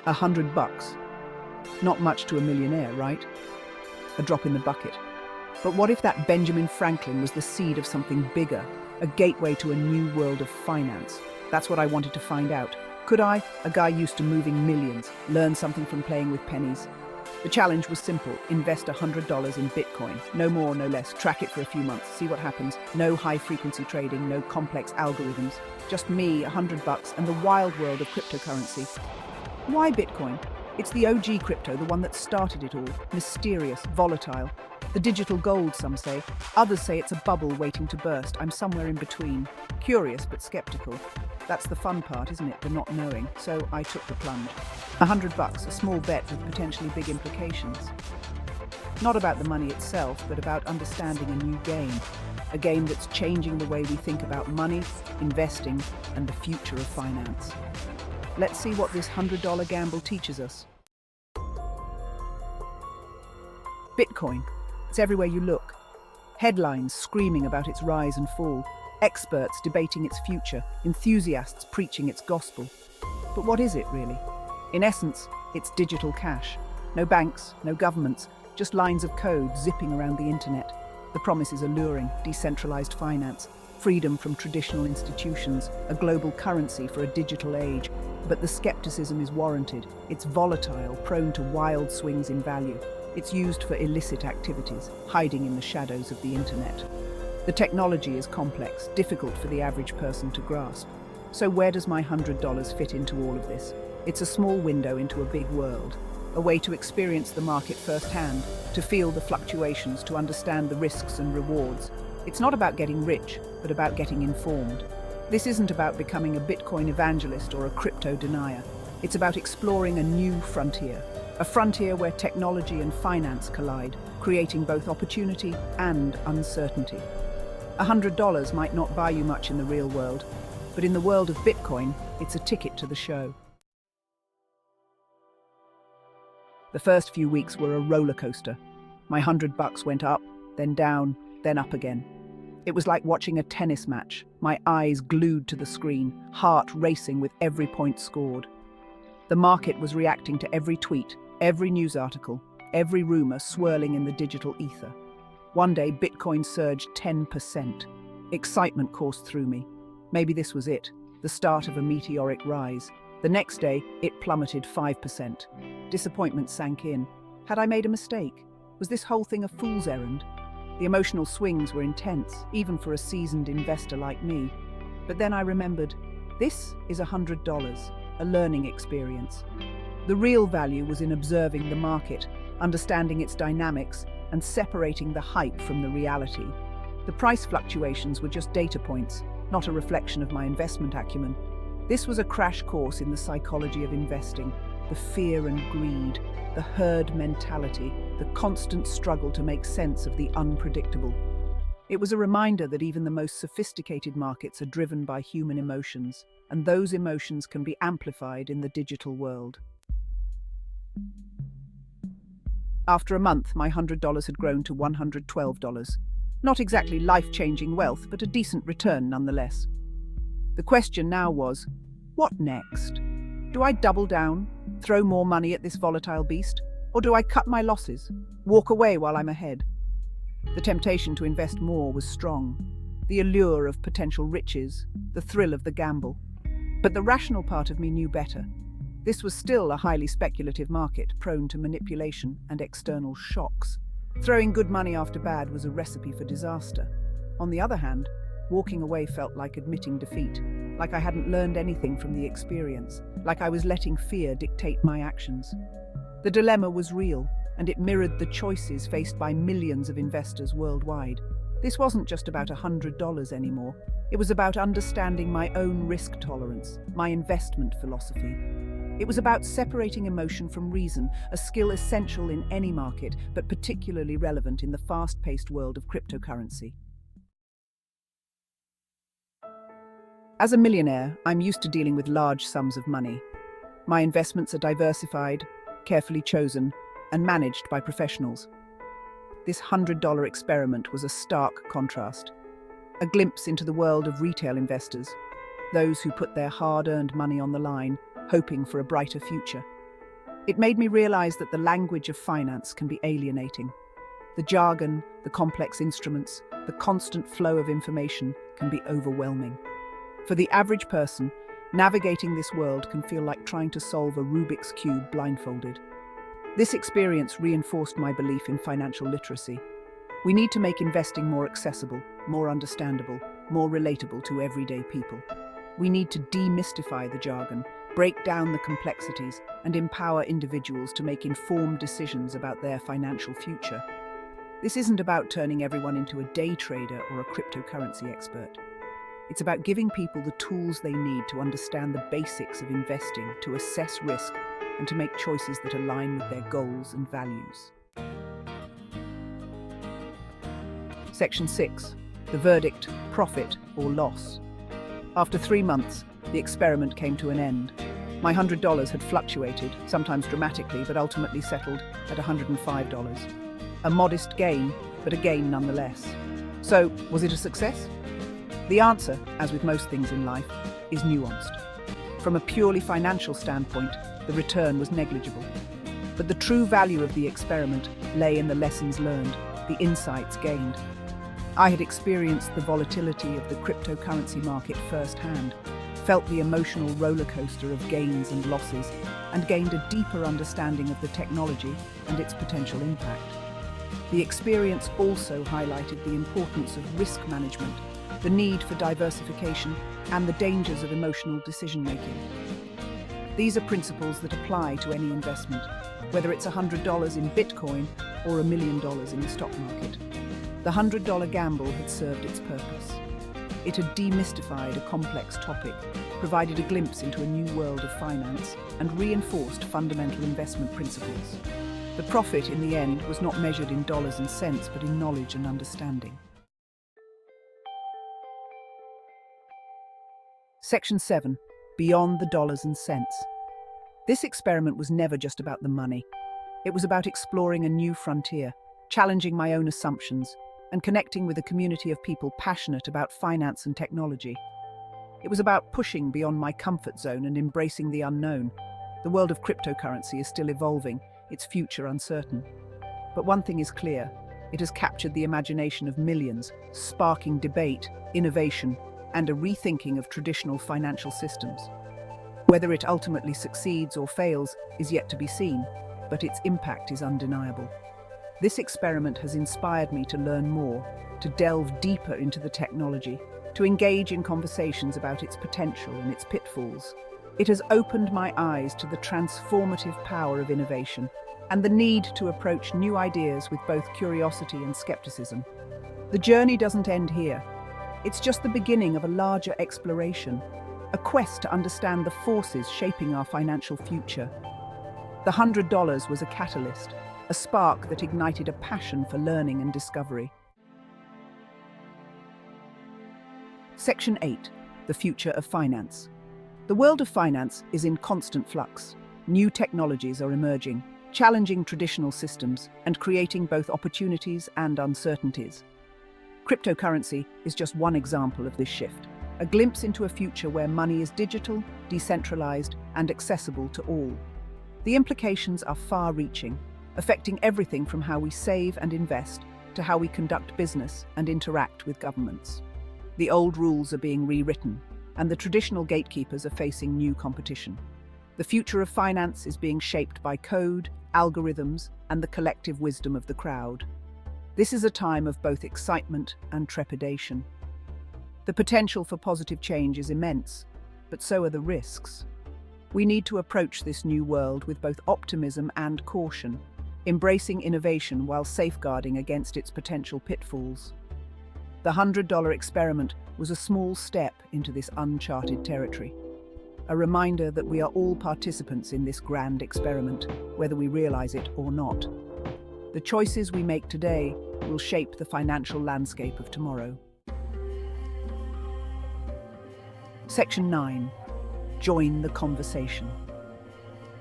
$100. Not much to a millionaire, right? A drop in the bucket. But what if that Benjamin Franklin was the seed of something bigger, a gateway to a new world of finance? That's what I wanted to find out. Could I, a guy used to moving millions, learn something from playing with pennies? The challenge was simple: invest $100 in Bitcoin. No more, no less. Track it for a few months, see what happens. No high-frequency trading, no complex algorithms. Just me, $100, and the wild world of cryptocurrency. Why Bitcoin? It's the OG crypto, the one that started it all. Mysterious, volatile. The digital gold, some say. Others say it's a bubble waiting to burst. I'm somewhere in between. Curious but skeptical. That's the fun part, isn't it? The not knowing. So I took the plunge. $100, a small bet with potentially big implications. Not about the money itself, but about understanding a new game. A game that's changing the way we think about money, investing, and the future of finance. Let's see what this $100 gamble teaches us. Bitcoin. It's everywhere you look. Headlines screaming about its rise and fall. Experts debating its future. Enthusiasts preaching its gospel. But what is it, really? In essence, it's digital cash. No banks, no governments, just lines of code zipping around the internet. The promise is alluring: decentralized finance, freedom from traditional institutions, a global currency for a digital age. But the skepticism is warranted. It's volatile, prone to wild swings in value. It's used for illicit activities, hiding in the shadows of the internet. The technology is complex, difficult for the average person to grasp. So where does my $100 fit into all of this? It's a small window into a big world, a way to experience the market firsthand, to feel the fluctuations, to understand the risks and rewards. It's not about getting rich, but about getting informed. This isn't about becoming a Bitcoin evangelist or a crypto denier. It's about exploring a new frontier, a frontier where technology and finance collide, creating both opportunity and uncertainty. $100 might not buy you much in the real world, but in the world of Bitcoin, it's a ticket to the show. The first few weeks were a roller coaster. My $100 went up, then down, then up again. It was like watching a tennis match, my eyes glued to the screen, heart racing with every point scored. The market was reacting to every tweet, every news article, every rumor swirling in the digital ether. One day, Bitcoin surged 10%. Excitement coursed through me. Maybe this was it, the start of a meteoric rise. The next day, it plummeted 5%. Disappointment sank in. Had I made a mistake? Was this whole thing a fool's errand? The emotional swings were intense, even for a seasoned investor like me. But then I remembered, this is $100, a learning experience. The real value was in observing the market, understanding its dynamics, and separating the hype from the reality. The price fluctuations were just data points, not a reflection of my investment acumen. This was a crash course in the psychology of investing, the fear and greed, the herd mentality, the constant struggle to make sense of the unpredictable. It was a reminder that even the most sophisticated markets are driven by human emotions, and those emotions can be amplified in the digital world. After a month, my $100 had grown to $112. Not exactly life-changing wealth, but a decent return nonetheless. The question now was, what next? Do I double down, throw more money at this volatile beast, or do I cut my losses, walk away while I'm ahead? The temptation to invest more was strong, the allure of potential riches, the thrill of the gamble. But the rational part of me knew better. This was still a highly speculative market, prone to manipulation and external shocks. Throwing good money after bad was a recipe for disaster. On the other hand, walking away felt like admitting defeat, like I hadn't learned anything from the experience, like I was letting fear dictate my actions. The dilemma was real, and it mirrored the choices faced by millions of investors worldwide. This wasn't just about $100 anymore. It was about understanding my own risk tolerance, my investment philosophy. It was about separating emotion from reason, a skill essential in any market, but particularly relevant in the fast-paced world of cryptocurrency. As a millionaire, I'm used to dealing with large sums of money. My investments are diversified, carefully chosen, and managed by professionals. This $100 experiment was a stark contrast. A glimpse into the world of retail investors, those who put their hard-earned money on the line, hoping for a brighter future. It made me realize that the language of finance can be alienating. The jargon, the complex instruments, the constant flow of information can be overwhelming. For the average person, navigating this world can feel like trying to solve a Rubik's Cube blindfolded. This experience reinforced my belief in financial literacy. We need to make investing more accessible, more understandable, more relatable to everyday people. We need to demystify the jargon, break down the complexities, and empower individuals to make informed decisions about their financial future. This isn't about turning everyone into a day trader or a cryptocurrency expert. It's about giving people the tools they need to understand the basics of investing, to assess risk, and to make choices that align with their goals and values. Section 6. The verdict, profit or loss. After 3 months, the experiment came to an end. My $100 had fluctuated, sometimes dramatically, but ultimately settled at $105. A modest gain, but a gain nonetheless. So, was it a success? The answer, as with most things in life, is nuanced. From a purely financial standpoint, the return was negligible. But the true value of the experiment lay in the lessons learned, the insights gained. I had experienced the volatility of the cryptocurrency market firsthand, felt the emotional roller coaster of gains and losses, and gained a deeper understanding of the technology and its potential impact. The experience also highlighted the importance of risk management, the need for diversification, and the dangers of emotional decision-making. These are principles that apply to any investment, whether it's $100 in Bitcoin or $1 million in the stock market. The $100 gamble had served its purpose. It had demystified a complex topic, provided a glimpse into a new world of finance, and reinforced fundamental investment principles. The profit, in the end, was not measured in dollars and cents, but in knowledge and understanding. Section 7. Beyond the dollars and cents. This experiment was never just about the money. It was about exploring a new frontier, challenging my own assumptions, and connecting with a community of people passionate about finance and technology. It was about pushing beyond my comfort zone and embracing the unknown. The world of cryptocurrency is still evolving, its future uncertain. But one thing is clear: it has captured the imagination of millions, sparking debate, innovation, and a rethinking of traditional financial systems. Whether it ultimately succeeds or fails is yet to be seen, but its impact is undeniable. This experiment has inspired me to learn more, to delve deeper into the technology, to engage in conversations about its potential and its pitfalls. It has opened my eyes to the transformative power of innovation and the need to approach new ideas with both curiosity and skepticism. The journey doesn't end here. It's just the beginning of a larger exploration, a quest to understand the forces shaping our financial future. The $100 was a catalyst, a spark that ignited a passion for learning and discovery. Section 8. The future of finance. The world of finance is in constant flux. New technologies are emerging, challenging traditional systems and creating both opportunities and uncertainties. Cryptocurrency is just one example of this shift, a glimpse into a future where money is digital, decentralized, and accessible to all. The implications are far-reaching, affecting everything from how we save and invest to how we conduct business and interact with governments. The old rules are being rewritten, and the traditional gatekeepers are facing new competition. The future of finance is being shaped by code, algorithms, and the collective wisdom of the crowd. This is a time of both excitement and trepidation. The potential for positive change is immense, but so are the risks. We need to approach this new world with both optimism and caution, embracing innovation while safeguarding against its potential pitfalls. The $100 experiment was a small step into this uncharted territory, a reminder that we are all participants in this grand experiment, whether we realize it or not. The choices we make today will shape the financial landscape of tomorrow. Section 9. Join the conversation.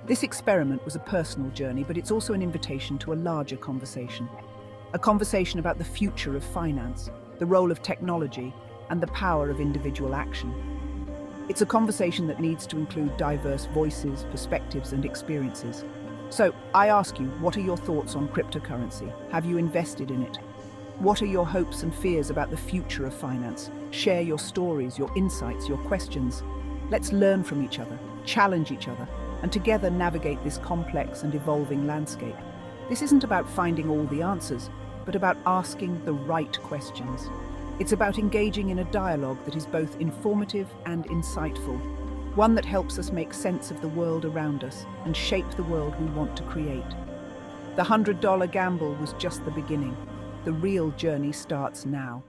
This experiment was a personal journey, but it's also an invitation to a larger conversation. A conversation about the future of finance, the role of technology, and the power of individual action. It's a conversation that needs to include diverse voices, perspectives, and experiences. So, I ask you, what are your thoughts on cryptocurrency? Have you invested in it? What are your hopes and fears about the future of finance? Share your stories, your insights, your questions. Let's learn from each other, challenge each other, and together navigate this complex and evolving landscape. This isn't about finding all the answers, but about asking the right questions. It's about engaging in a dialogue that is both informative and insightful, one that helps us make sense of the world around us and shape the world we want to create. The $100 gamble was just the beginning. The real journey starts now.